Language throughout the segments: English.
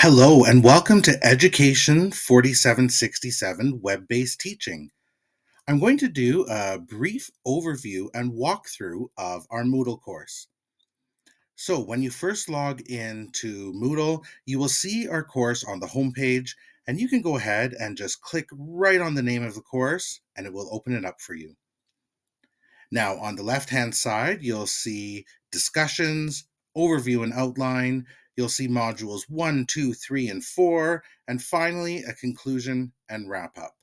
Hello, and welcome to Education 4767 Web-Based Teaching. I'm going to do a brief overview and walkthrough of our Moodle course. So when you first log into Moodle, you will see our course on the homepage, and you can go ahead and just click right on the name of the course, and it will open it up for you. Now, on the left-hand side, you'll see discussions, overview and outline. You'll see modules 1, 2, 3, and 4, and finally a conclusion and wrap up.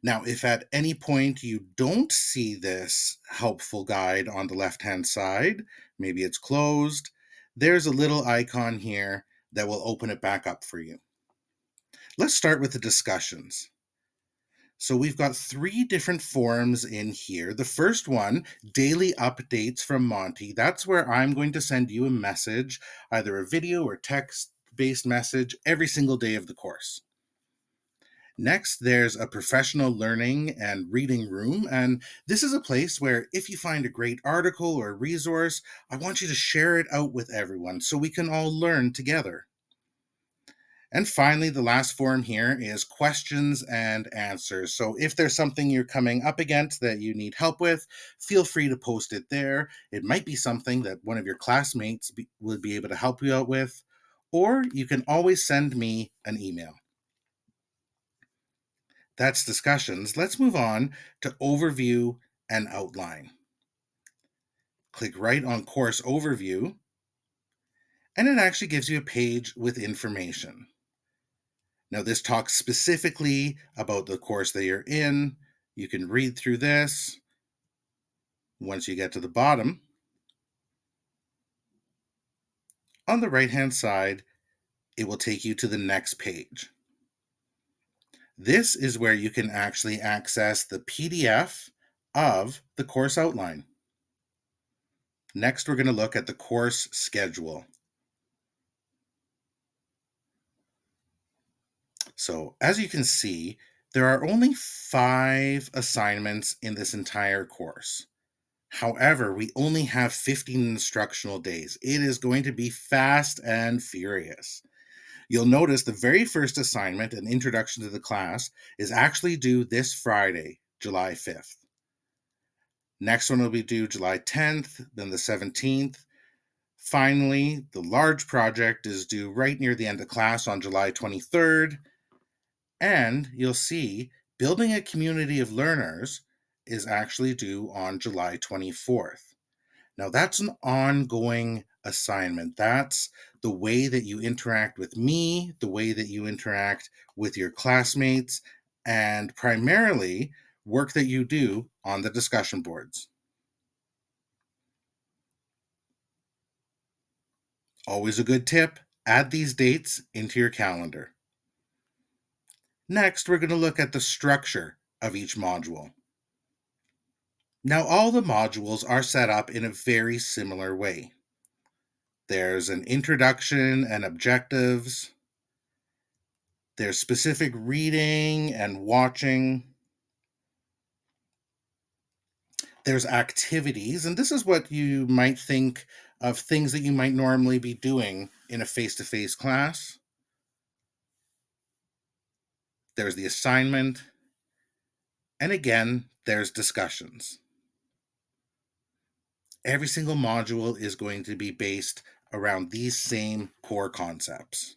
Now, if at any point you don't see this helpful guide on the left-hand side, maybe it's closed, there's a little icon here that will open it back up for you. Let's start with the discussions. So we've got 3 different forums in here. The first one, daily updates from Monty. That's where I'm going to send you a message, either a video or text-based message, every single day of the course. Next, there's a professional learning and reading room, and this is a place where if you find a great article or resource, I want you to share it out with everyone so we can all learn together. And finally, the last form here is questions and answers. So if there's something you're coming up against that you need help with, feel free to post it there. It might be something that one of your classmates would be able to help you out with, or you can always send me an email. That's discussions. Let's move on to overview and outline. Click right on course overview, and it actually gives you a page with information. Now, this talks specifically about the course that you're in. You can read through this. Once you get to the bottom, on the right-hand side, it will take you to the next page. This is where you can actually access the PDF of the course outline. Next, we're going to look at the course schedule. So as you can see, there are only 5 assignments in this entire course. However, we only have 15 instructional days. It is going to be fast and furious. You'll notice the very first assignment, an introduction to the class, is actually due this Friday, July 5th. Next one will be due July 10th, then the 17th. Finally, the large project is due right near the end of class on July 23rd. And you'll see building a community of learners is actually due on July 24th. Now, that's an ongoing assignment. That's the way that you interact with me, the way that you interact with your classmates, and primarily work that you do on the discussion boards. Always a good tip, add these dates into your calendar. Next, we're going to look at the structure of each module. Now, all the modules are set up in a very similar way. There's an introduction and objectives. There's specific reading and watching. There's activities, and this is what you might think of things that you might normally be doing in a face-to-face class. There's the assignment, and again, there's discussions. Every single module is going to be based around these same core concepts.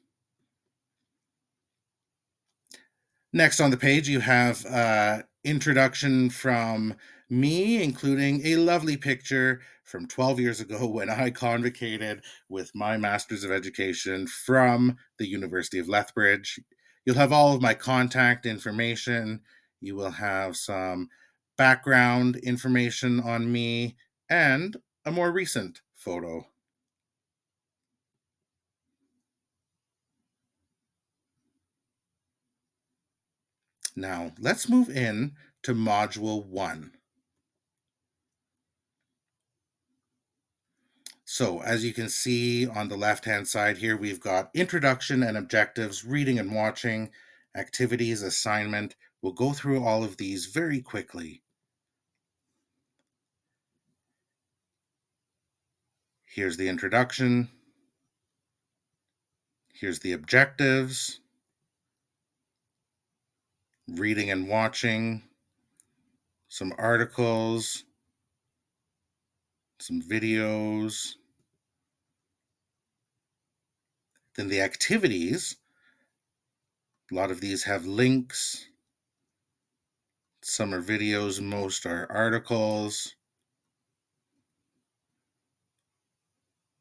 Next on the page, you have introduction from me, including a lovely picture from 12 years ago when I convocated with my Master's of Education from the University of Lethbridge. You'll have all of my contact information. You will have some background information on me and a more recent photo. Now, let's move in to Module 1. So as you can see on the left-hand side here, we've got introduction and objectives, reading and watching, activities, assignment. We'll go through all of these very quickly. Here's the introduction. Here's the objectives, reading and watching, some articles, some videos. Then the activities, a lot of these have links. Some are videos, most are articles.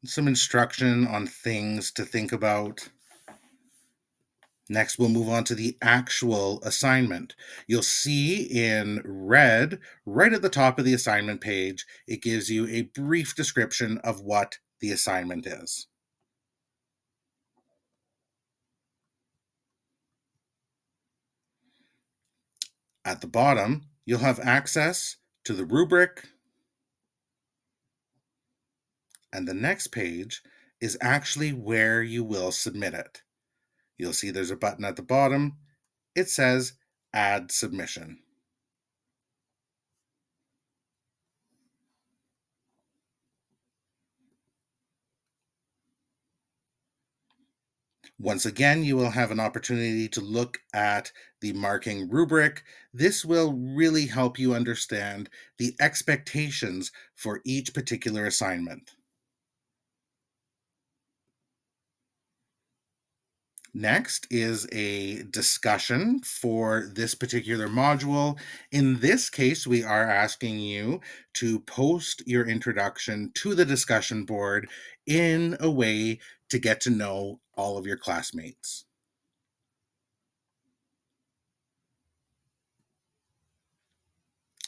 Some instruction on things to think about. Next, we'll move on to the actual assignment. You'll see in red, right at the top of the assignment page, it gives you a brief description of what the assignment is. At the bottom, you'll have access to the rubric, and the next page is actually where you will submit it. You'll see there's a button at the bottom. It says Add Submission. Once again, you will have an opportunity to look at the marking rubric. This will really help you understand the expectations for each particular assignment. Next is a discussion for this particular module. In this case, we are asking you to post your introduction to the discussion board in a way to get to know all of your classmates.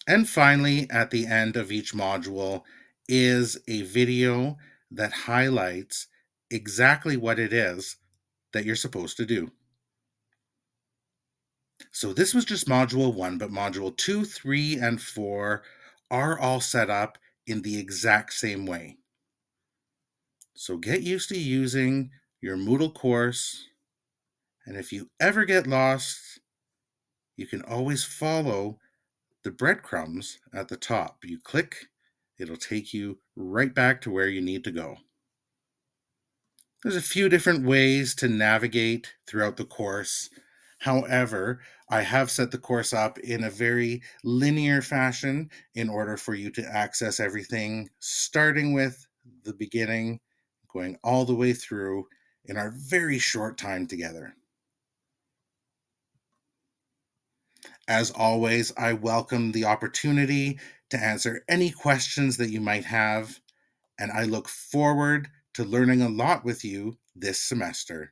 And finally, at the end of each module is a video that highlights exactly what it is that you're supposed to do. So this was just module 1, but module 2, 3, and 4 are all set up in the exact same way. So get used to using your Moodle course, and if you ever get lost, you can always follow the breadcrumbs at the top. You click, it'll take you right back to where you need to go. There's a few different ways to navigate throughout the course. However, I have set the course up in a very linear fashion in order for you to access everything, starting with the beginning, going all the way through in our very short time together. As always, I welcome the opportunity to answer any questions that you might have, and I look forward to learning a lot with you this semester.